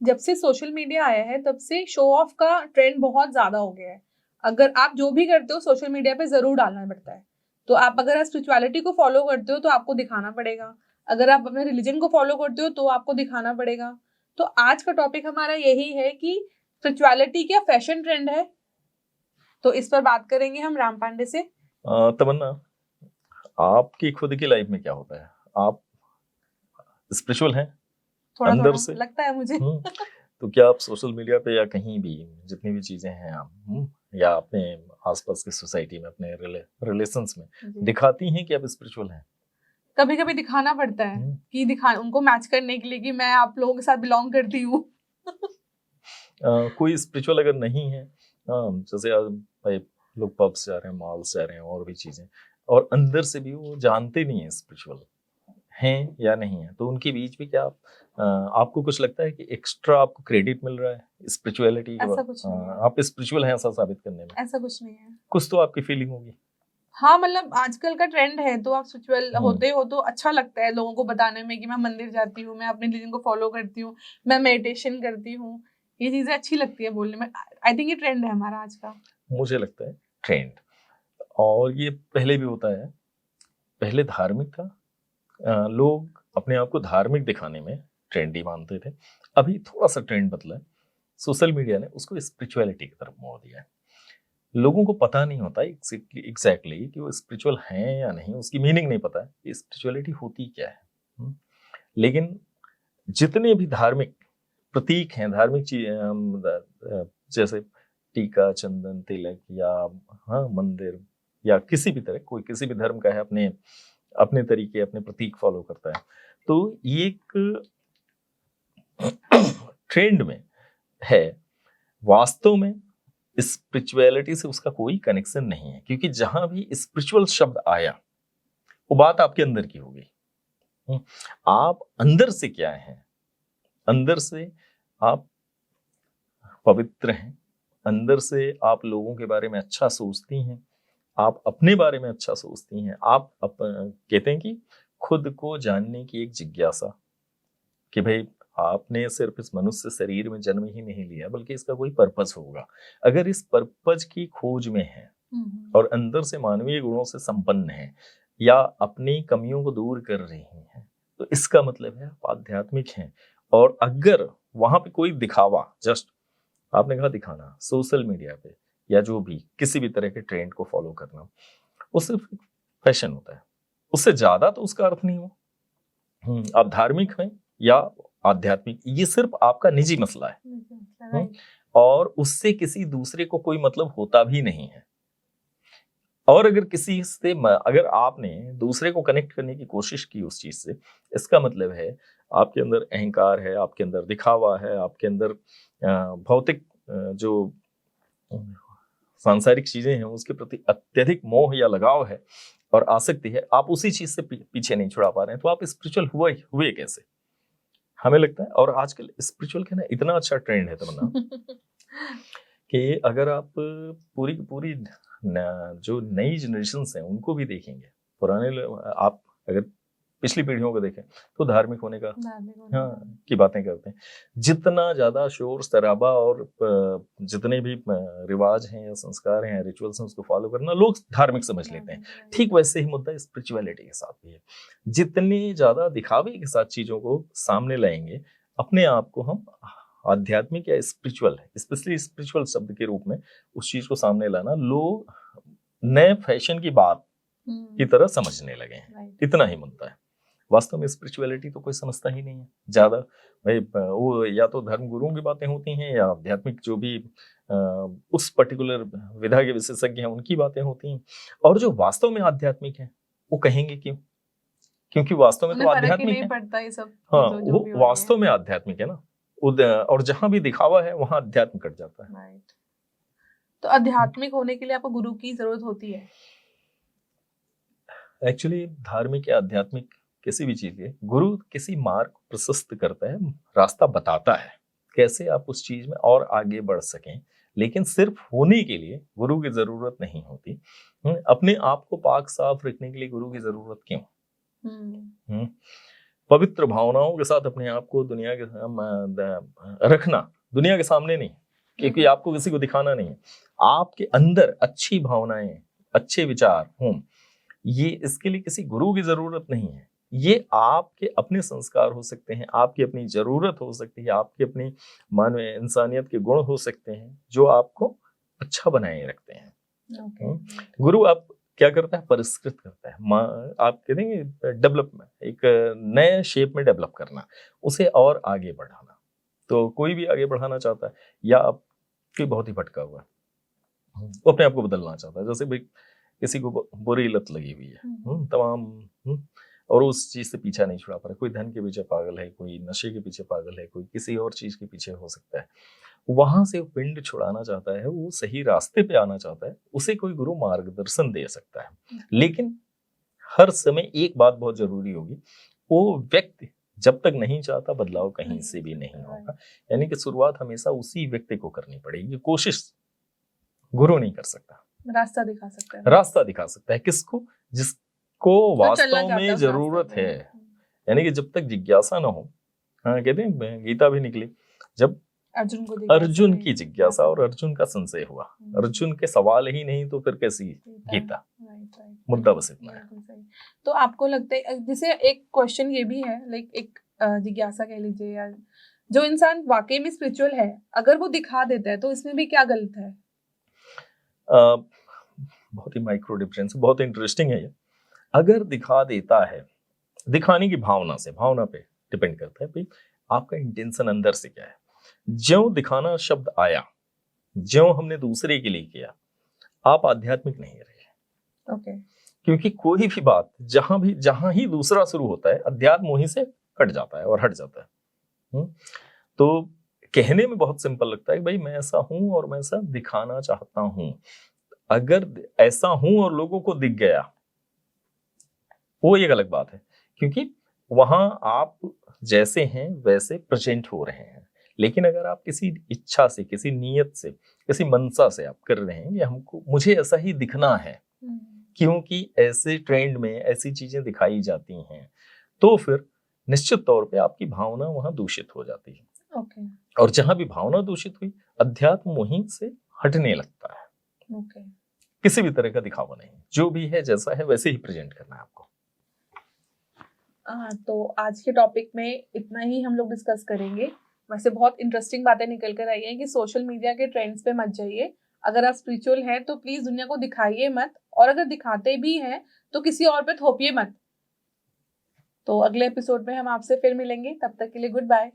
जब से social media आया है तब से शो ऑफ का ट्रेंड बहुत ज्यादा हो गया है। अगर आप जो भी करते हो सोशल मीडिया पे जरूर डालना पड़ता है। तो आप अगर स्पिरिचुअलिटी को फॉलो करते हो तो आपको दिखाना पड़ेगा। अगर आप अपने रिलीजन को फॉलो करते हो तो आपको दिखाना पड़ेगा। तो आज का टॉपिक हमारा यही है कि स्पिरिचुअलिटी क्या फैशन ट्रेंड है। तो इस पर बात करेंगे हम राम पांडे से। तमन्ना, आपकी खुद की लाइफ में क्या होता है? आप स्पिरिचुअल हैं थोड़ा अंदर थोड़ा से? लगता है मुझे। तो क्या आप सोशल मीडिया पे या कहीं भी जितनी भी चीजें हैं आप या अपने आसपास की सोसाइटी में अपने रिलेशंस में दिखाती हैं कि आप स्पिरिचुअल हैं? कभी कभी दिखाना पड़ता है कि उनको मैच करने के लिए कि मैं आप लोगों के साथ बिलोंग करती हूँ। कोई स्पिरिचुअल अगर नहीं है, जैसे आज भाई लोग पब्स जा रहे हैं, मॉल्स जा रहे हैं और भी चीजें, और अंदर से भी वो जानते नहीं है स्पिरिचुअल हैं या नहीं है, तो उनके बीच में क्या आपको कुछ लगता है कि एक्स्ट्रा आपको क्रेडिट मिल रहा है स्पिरिचुअलिटी के ऐसा बाद? कुछ नहीं है। आप स्पिरिचुअल हैं ऐसा साबित करने में ऐसा कुछ नहीं है। कुछ तो आपकी फीलिंग होगी। हाँ, मतलब आजकल का ट्रेंड है तो आप स्पिरिचुअल होते हो तो अच्छा लगता है लोगों को बताने में कि मैं मंदिर जाती हूँ, मैं अपने रिलीजन को फॉलो करती हूँ, मैं मेडिटेशन करती हूँ। ये चीजें अच्छी लगती है बोलने में। आई थिंक ये ट्रेंड है हमारा आज का। मुझे लगता है ट्रेंड, और ये पहले भी होता है। पहले धार्मिक था, लोग अपने आप को धार्मिक दिखाने में ट्रेंडी मानते थे। अभी थोड़ा सा ट्रेंड बदला है, सोशल मीडिया ने उसको स्पिरिचुअलिटी की तरफ मोड़ दिया है। लोगों को पता नहीं होता एग्जैक्टली कि वो स्पिरिचुअल हैं या नहीं, उसकी मीनिंग नहीं पता है कि स्पिरिचुअलिटी होती क्या है। लेकिन जितने भी धार्मिक प्रतीक हैं, धार्मिक चीज जैसे टीका, चंदन, तिलक या मंदिर या किसी भी तरह, कोई किसी भी धर्म का है, अपने अपने तरीके, अपने प्रतीक फॉलो करता है, तो ये एक ट्रेंड में है। वास्तव में स्पिरिचुअलिटी से उसका कोई कनेक्शन नहीं है, क्योंकि जहां भी स्पिरिचुअल शब्द आया वो बात आपके अंदर की होगी। आप अंदर से क्या हैं? अंदर से आप पवित्र हैं, अंदर से आप लोगों के बारे में अच्छा सोचती हैं, आप अपने बारे में अच्छा सोचती हैं, आप कहते हैं कि खुद को जानने की एक जिज्ञासा, कि भाई आपने सिर्फ इस मनुष्य शरीर में जन्म ही नहीं लिया, बल्कि इसका कोई पर्पस होगा। अगर इस पर्पस की खोज में है और अंदर से मानवीय गुणों से संपन्न है या अपनी कमियों को दूर कर रही हैं, तो इसका मतलब है आप आध्यात्मिक हैं। और अगर वहां पे कोई दिखावा, जस्ट आपने कहा दिखाना, सोशल मीडिया पे या जो भी किसी भी तरह के ट्रेंड को फॉलो करना, वो सिर्फ फैशन होता है, उससे ज्यादा तो उसका अर्थ नहीं हो। आप धार्मिक हैं या आध्यात्मिक, ये सिर्फ आपका निजी मसला है। और उससे किसी दूसरे को कोई मतलब होता भी नहीं है। और अगर किसी से अगर आपने दूसरे को कनेक्ट करने की कोशिश की उस चीज से, इसका मतलब है आपके अंदर अहंकार है, आपके अंदर दिखावा है, आपके अंदर भौतिक जो सांसारिक चीजें हैं उसके प्रति अत्यधिक मोह या लगाव है और आसक्ति है, आप उसी चीज से पीछे नहीं छुड़ा पा रहे हैं, तो आप स्पिरिचुअल हुए कैसे? हमें लगता है, और आजकल स्पिरिचुअल का ना इतना अच्छा ट्रेंड है तमन्ना कि अगर आप पूरी पूरी जो नई जनरेशन हैं उनको भी देखेंगे, पुराने आप अगर पिछली पीढ़ियों को देखें तो धार्मिक होने का की बातें करते हैं। जितना ज्यादा शोर शराबा और जितने भी रिवाज हैं या संस्कार हैं, रिचुअल्स हैं, उसको फॉलो करना लोग धार्मिक समझ लेते हैं। ठीक वैसे ही मुद्दा स्पिरिचुअलिटी के साथ भी है। जितने ज्यादा दिखावे के साथ चीजों को सामने लाएंगे, अपने आप को हम आध्यात्मिक या स्पिरिचुअल है, स्पेशली स्पिरिचुअल शब्द के रूप में उस चीज को सामने लाना लोग नए फैशन की बात की तरह समझने लगे हैं। इतना ही मुद्दा है। वास्तव में स्पिरिचुअलिटी तो कोई समझता ही नहीं है ज्यादा। भाई वो या तो धर्म गुरुओं की बातें होती हैं या आध्यात्मिक जो भी उस पर्टिकुलर विधा के विशेषज्ञ हैं उनकी बातें होती हैं। और जो वास्तव में आध्यात्मिक है वो कहेंगे क्यों? क्योंकि वास्तव में तो आध्यात्मिक है। पड़ता ये सब। हाँ, वो वास्तव में आध्यात्मिक है ना। और जहां भी दिखावा है वहां अध्यात्म कट जाता है। तो आध्यात्मिक होने के लिए आपको गुरु की जरूरत होती है? एक्चुअली धार्मिक या आध्यात्मिक किसी भी चीज के गुरु किसी मार्ग प्रशस्त करता है, रास्ता बताता है कैसे आप उस चीज में और आगे बढ़ सकें। लेकिन सिर्फ होने के लिए गुरु की जरूरत नहीं होती। अपने आप को पाक साफ रखने के लिए गुरु की जरूरत क्यों? पवित्र भावनाओं के साथ अपने आप को दुनिया के रखना, दुनिया के सामने नहीं, क्योंकि आपको किसी को दिखाना नहीं है। आपके अंदर अच्छी भावनाएं, अच्छे विचार हों, ये इसके लिए किसी गुरु की जरूरत नहीं है। ये आपके अपने संस्कार हो सकते हैं, आपकी अपनी जरूरत हो सकती है, आपकी अपनी मानव इंसानियत के गुण हो सकते हैं जो आपको अच्छा बनाए रखते हैं। गुरु आप क्या करता है? परिष्कृत करता है। आप कहते हैं डेवलपमेंट, एक नए शेप में डेवलप करना, उसे और आगे बढ़ाना। तो कोई भी आगे बढ़ाना चाहता है, या आपकी बहुत ही भटका हुआ है, वो अपने आप को बदलना चाहता है, जैसे भाई किसी को बुरी लत लगी हुई है तमाम, और उस चीज से पीछा नहीं छुड़ा पा रहा, कोई धन के पीछे पागल है, कोई नशे के पीछे पागल है, कोई किसी और चीज के पीछे हो सकता है, वहां से वो पिंड छुड़ाना चाहता है, वो सही रास्ते पे आना चाहता है, उसे कोई गुरु मार्गदर्शन दे सकता है। लेकिन हर समय एक बात बहुत जरूरी होगी, वो व्यक्ति जब तक नहीं चाहता बदलाव कहीं से भी नहीं होगा। यानी कि शुरुआत हमेशा उसी व्यक्ति को करनी पड़ेगी, कोशिश गुरु नहीं कर सकता। रास्ता दिखा सकता है, रास्ता दिखा सकता है किसको? जिसको वास्तव में जरूरत है। यानी कि जब तक जिज्ञासा ना हो, हाँ कहते हैं गीता भी निकली जब अर्जुन की जिज्ञासा और अर्जुन का संशय हुआ, अर्जुन के सवाल ही नहीं तो फिर कैसी गीता। मुद्दा बस इतना है। तो आपको लगता है, जैसे एक क्वेश्चन ये भी है, लाइक एक जिज्ञासा कह लीजिए, या जो इंसान वाकई में स्पिरिचुअल है अगर वो दिखा देता है तो इसमें भी क्या गलत है? बहुत ही माइक्रो डिफरेंस, बहुत इंटरेस्टिंग है ये। अगर दिखा देता है, दिखाने की भावना से, भावना पे डिपेंड करता है भाई आपका इंटेंशन अंदर से क्या है। ज्यों दिखाना शब्द आया, ज्यों हमने दूसरे के लिए किया, आप आध्यात्मिक नहीं रहे। ओके। क्योंकि कोई भी बात जहां ही दूसरा शुरू होता है, अध्यात्म वहीं से कट जाता है और हट जाता है। तो कहने में बहुत सिंपल लगता है कि भाई मैं ऐसा हूं और मैं ऐसा दिखाना चाहता हूं। अगर ऐसा हूं और लोगों को दिख गया, वो एक अलग बात है, क्योंकि वहां आप जैसे हैं वैसे प्रेजेंट हो रहे हैं। लेकिन अगर आप किसी इच्छा से, किसी नीयत से, किसी मनसा से आप कर रहे हैं कि मुझे ऐसा ही दिखना है, क्योंकि ऐसे ट्रेंड में ऐसी चीजें दिखाई जाती हैं, तो फिर निश्चित तौर पे आपकी भावना वहां दूषित हो जाती है। Okay. और जहां भी भावना दूषित हुई, अध्यात्म वहीं से हटने लगता है। Okay. किसी भी तरह का दिखावा नहीं, जो भी है जैसा है वैसे ही प्रेजेंट करना है आपको। तो आज के टॉपिक में इतना ही हम लोग डिस्कस करेंगे। वैसे बहुत इंटरेस्टिंग बातें निकल कर आई हैं कि सोशल मीडिया के ट्रेंड्स पे मत जाइए। अगर आप स्पिरिचुअल हैं तो प्लीज दुनिया को दिखाइए मत, और अगर दिखाते भी हैं तो किसी और पे थोपिए मत। तो अगले एपिसोड में हम आपसे फिर मिलेंगे, तब तक के लिए गुड बाय।